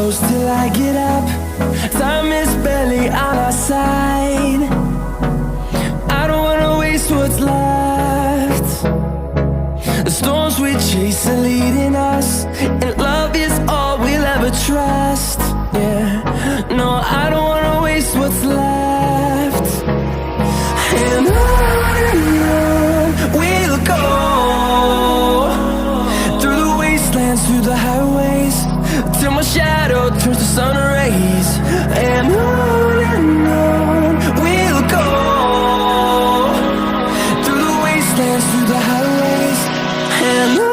close till I get up. Time is barely on our side. I don't wanna waste what's left. The storms we chase are leading us, and love is all we'll ever trust. Yeah, no, I don't wanna waste what's left. And on we'll go, through the wastelands, through the highways, till my shadow turns to sun rays. And on we'll go, through the wastelands, through the highways, and on.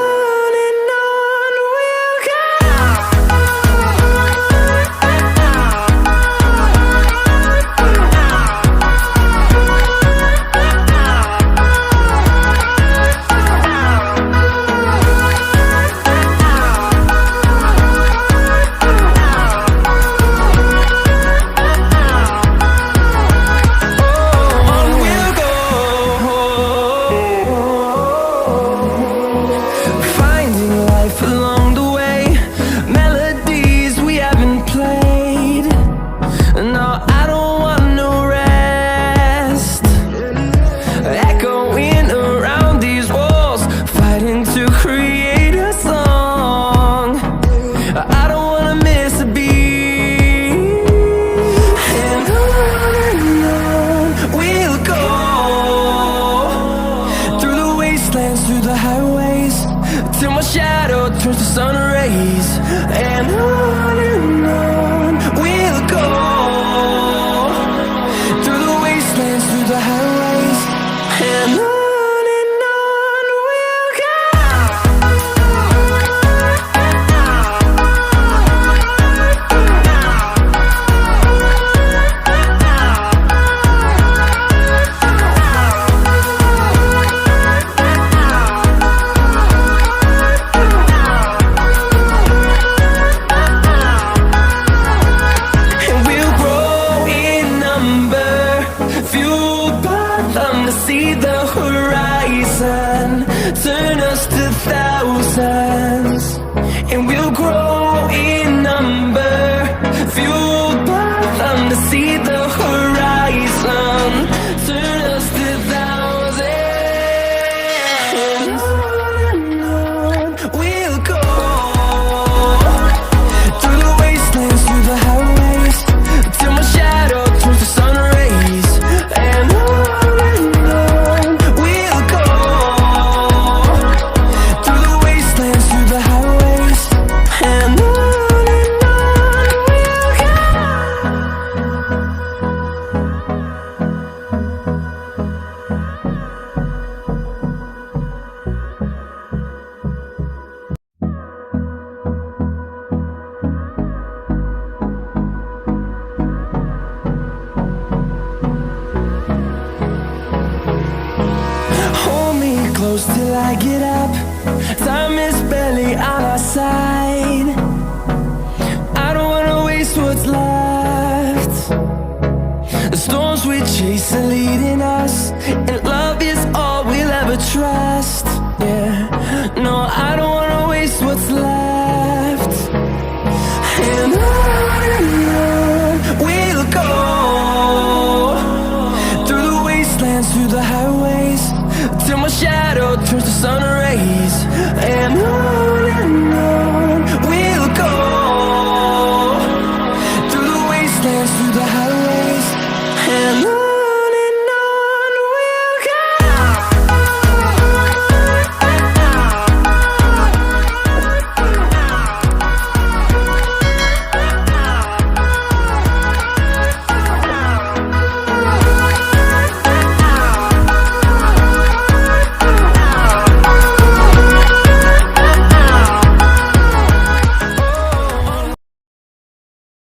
Through the highways, till my shadow turns to sun rays. And on we'll go, through the wastelands, through the highways, and on. See the horizon turn us to thousands, and we'll grow in number, fueled by them to see the horizon turn us to thousands. And on we'll go, through the wastelands, through the highways, till my shadow turns to sun rays. And close till I get up. Time is barely on our side. I don't wanna waste what's left. The storms we chase are leading us.